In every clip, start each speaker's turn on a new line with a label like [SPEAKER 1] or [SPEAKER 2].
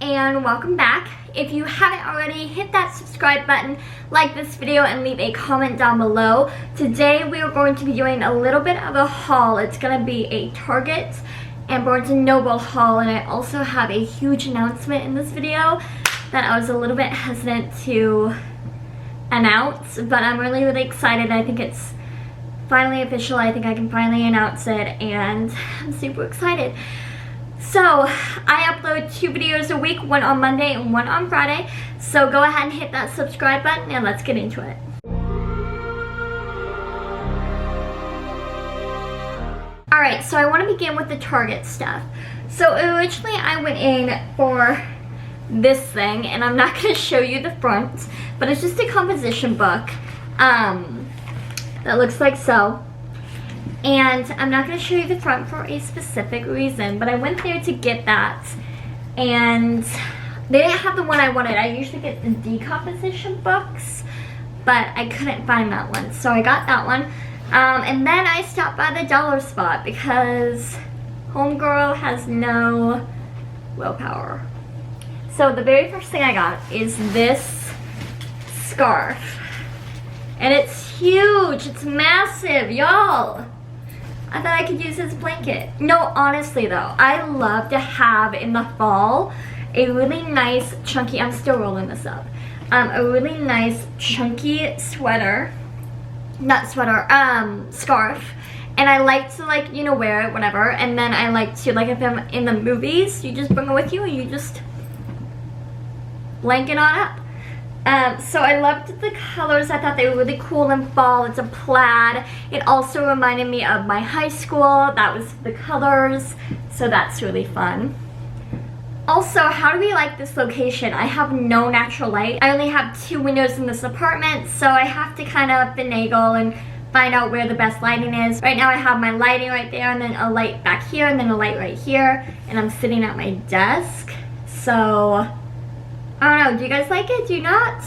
[SPEAKER 1] and welcome back. If you haven't already, hit that subscribe button, like this video, and leave a comment down below. Today we are going to be doing a little bit of a haul. It's going to be a Target and Barnes & Noble haul, and I also have a huge announcement in this video that I was a little bit hesitant to announce, but I'm really excited. I think it's finally official. I think I can finally announce it, and I'm super excited. So I upload 2 videos a week, one on Monday and one on Friday. So go ahead and hit that subscribe button and let's get into it. Alright, so I want to begin with the Target stuff. So originally I went in for this thing, and I'm not going to show you the front, but it's just a composition book that looks like so. And I'm not going to show you the front for a specific reason, but I went there to get that, and they didn't have the one I wanted. I usually get the decomposition books, but I couldn't find that one, so I got that one. And then I stopped by the dollar spot because homegirl has no willpower. So the very first thing I got is this scarf, and it's huge. It's massive, y'all. I thought I could use this blanket. No, honestly though, I love to have in the fall a really nice chunky, I'm still rolling this up, a really nice chunky sweater, not sweater, scarf. And I like to, like, you know, wear it whenever. And then I like to, like, if I'm in the movies, you just bring it with you and you just blanket on up. So I loved the colors. I thought they were really cool in fall. It's a plaid. It also reminded me of my high school. That was the colors, so that's really fun. Also, how do we like this location? I have no natural light. I only have 2 windows in this apartment, so I have to kind of finagle and find out where the best lighting is. Right now I have my lighting right there, and then a light back here, and then a light right here, and I'm sitting at my desk. So I don't know, do you guys like it? Do you not?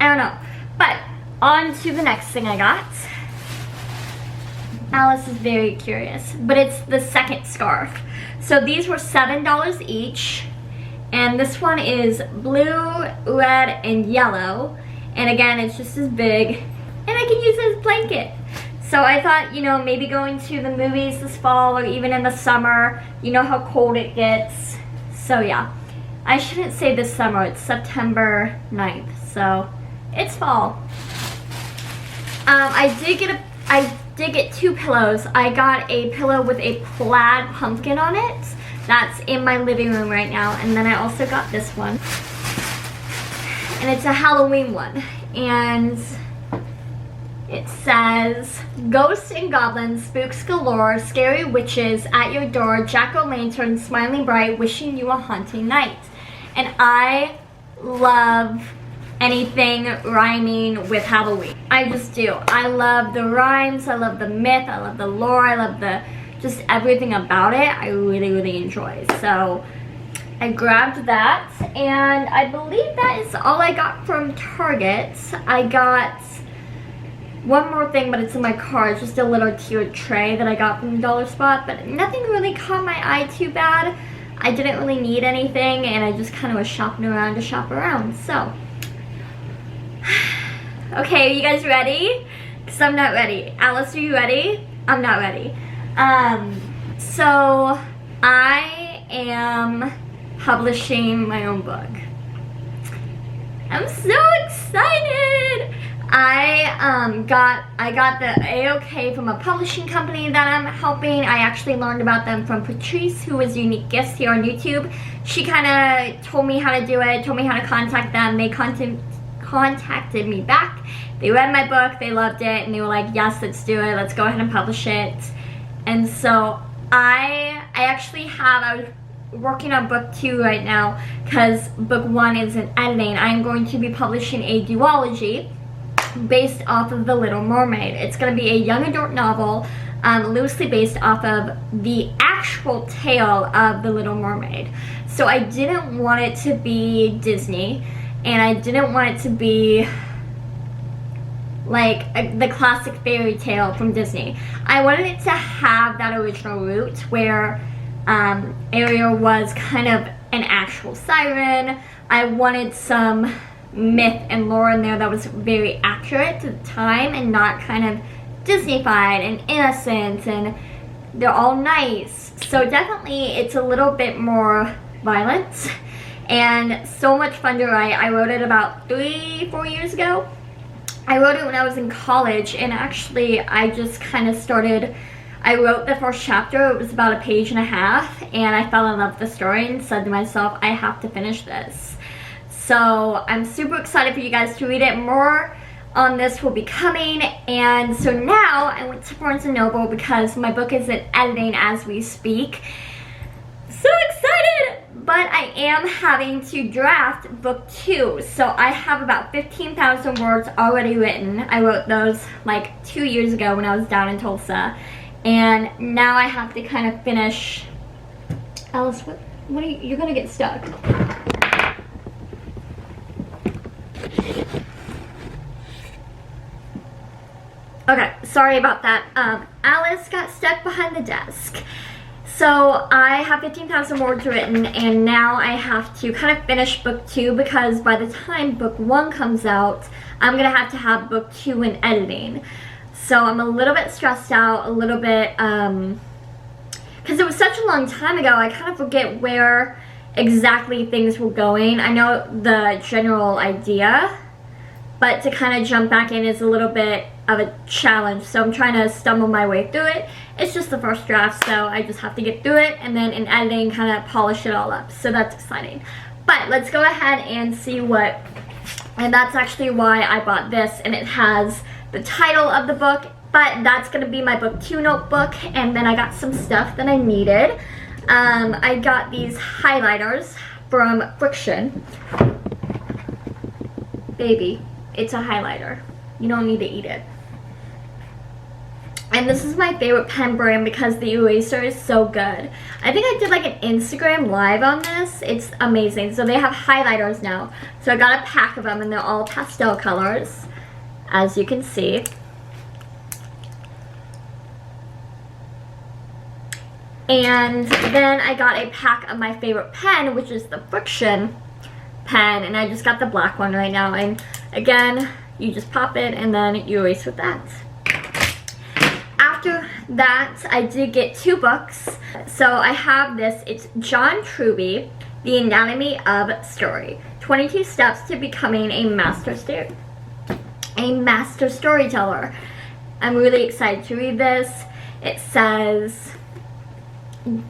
[SPEAKER 1] I don't know. But on to the next thing I got. Alice is very curious, but it's the second scarf. So these were $7 each, and this one is blue, red, and yellow. And again, it's just as big, and I can use it as a blanket. So I thought, you know, maybe going to the movies this fall or even in the summer, you know how cold it gets. So yeah. I shouldn't say this summer, it's September 9th, so it's fall. I did get 2 pillows. I got a pillow with a plaid pumpkin on it. That's in my living room right now. And then I also got this one. And it's a Halloween one. And it says, ghosts and goblins, spooks galore, scary witches at your door, jack-o'-lantern, smiling bright, wishing you a haunting night. And I love anything rhyming with Halloween. I just do. I love the rhymes, I love the myth, I love the lore, I love just everything about it. I really enjoy. So I grabbed that, and I believe that is all I got from Target. I got one more thing, but it's in my car. It's just a little tiered tray that I got from the dollar spot, but nothing really caught my eye too bad. I didn't really need anything, and I just kind of was shopping around to shop around. So okay, are you guys ready? Because I'm not ready. Alice, are you ready? I'm not ready. So I am publishing my own book. I'm so excited. I got the A-OK from a publishing company that I'm helping. I actually learned about them from Patrice, who is Unique Gifts here on YouTube. She kind of told me how to do it, told me how to contact them. They contacted me back. They read my book, they loved it, and they were like, yes, let's do it, let's go ahead and publish it. And so I was working on book 2 right now, because book 1 is in editing. I'm going to be publishing a duology based off of The Little Mermaid. It's going to be a young adult novel, loosely based off of the actual tale of The Little Mermaid. So I didn't want it to be Disney, and I didn't want it to be like the classic fairy tale from Disney. I wanted it to have that original root where Ariel was kind of an actual siren. I wanted some myth and lore in there that was very accurate to the time and not kind of Disney-fied and innocent, and they're all nice. So definitely it's a little bit more violent and so much fun to write. I wrote it about 3-4 years ago. I wrote it when I was in college, and actually I just kind of started, I wrote the first chapter. It was about 1.5 pages, and I fell in love with the story and said to myself, I have to finish this. So I'm super excited for you guys to read it. More on this will be coming. And so now I went to Barnes & Noble because my book is in editing as we speak. So excited! But I am having to draft book 2. So I have about 15,000 words already written. I wrote those like 2 years ago when I was down in Tulsa. And now I have to kind of finish. Alice, what are you, you're gonna get stuck. Okay, sorry about that. Alice got stuck behind the desk. So I have 15,000 words written, and now I have to kind of finish book 2 because by the time book 1 comes out, I'm gonna have to have book 2 in editing. So I'm a little bit stressed out, a little bit, because it was such a long time ago, I kind of forget where exactly things were going. I know the general idea, but to kind of jump back in is a little bit of a challenge. So I'm trying to stumble my way through it. It's just the first draft, so I just have to get through it, and then in editing kind of polish it all up. So that's exciting. But let's go ahead and see what, and that's actually why I bought this, and it has the title of the book, but that's gonna be my book 2 notebook. And then I got some stuff that I needed. I got these highlighters from Friction. Baby, it's a highlighter. You don't need to eat it. And this is my favorite pen brand because the eraser is so good. I think I did like an Instagram live on this. It's amazing. So they have highlighters now. So I got a pack of them, and they're all pastel colors, as you can see. And then I got a pack of my favorite pen, which is the Friction pen, and I just got the black one right now. And again, you just pop it and then you erase with that. After that, I did get 2 books. So I have this, it's John Truby, The Anatomy of Story, 22 Steps to Becoming a Master Storyteller. I'm really excited to read this. It says,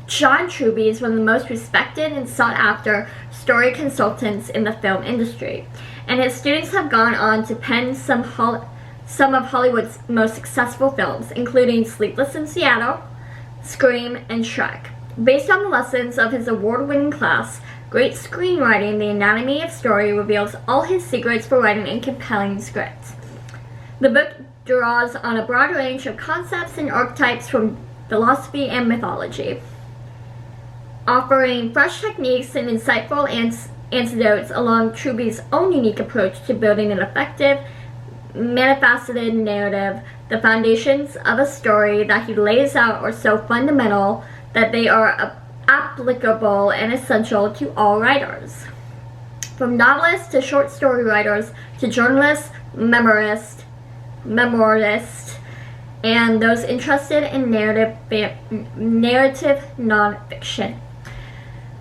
[SPEAKER 1] John Truby is one of the most respected and sought after story consultants in the film industry, and his students have gone on to pen some of Hollywood's most successful films, including Sleepless in Seattle, Scream, and Shrek. Based on the lessons of his award-winning class, Great Screenwriting, The Anatomy of Story reveals all his secrets for writing a compelling script. The book draws on a broad range of concepts and archetypes from philosophy and mythology, offering fresh techniques and insightful antidotes along Truby's own unique approach to building an effective, many-faceted narrative. The foundations of a story that he lays out are so fundamental that they are applicable and essential to all writers. From novelists to short story writers to journalists, memoirists, and those interested in narrative nonfiction.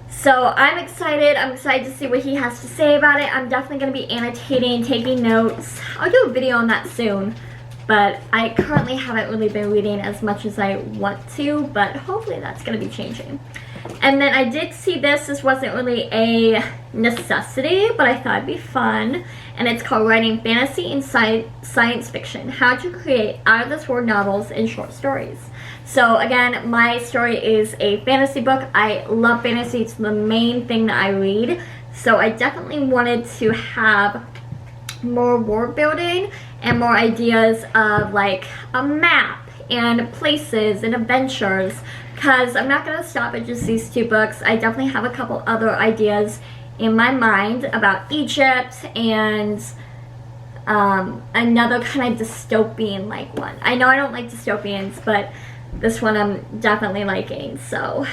[SPEAKER 1] So I'm excited to see what he has to say about it. I'm definitely going to be annotating, taking notes. I'll do a video on that soon, but I currently haven't really been reading as much as I want to, but hopefully that's going to be changing. And then I did see this. This wasn't really a necessity, but I thought it'd be fun. And it's called Writing Fantasy and Science Fiction, How to Create Out-of-This-World Novels and Short Stories. So again, my story is a fantasy book. I love fantasy. It's the main thing that I read. So I definitely wanted to have more world building and more ideas of like a map and places and adventures, because I'm not going to stop at just these 2 books. I definitely have a couple other ideas in my mind about Egypt and another kind of dystopian like one. I know I don't like dystopians, but this one I'm definitely liking. So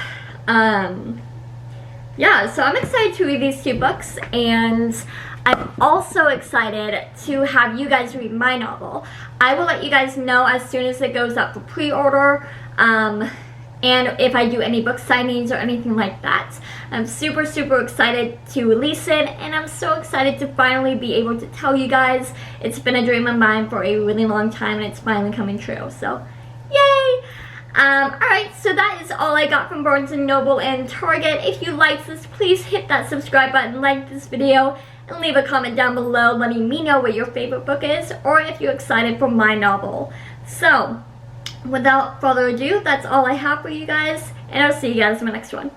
[SPEAKER 1] yeah, so I'm excited to read these 2 books, and I'm also excited to have you guys read my novel. I will let you guys know as soon as it goes up for pre-order, and if I do any book signings or anything like that. I'm super, super excited to release it, and I'm so excited to finally be able to tell you guys. It's been a dream of mine for a really long time, and it's finally coming true, so yay! Alright, so that is all I got from Barnes & Noble and Target. If you liked this, please hit that subscribe button, like this video, and leave a comment down below letting me know what your favorite book is, or if you're excited for my novel. So, without further ado, that's all I have for you guys, and I'll see you guys in my next one.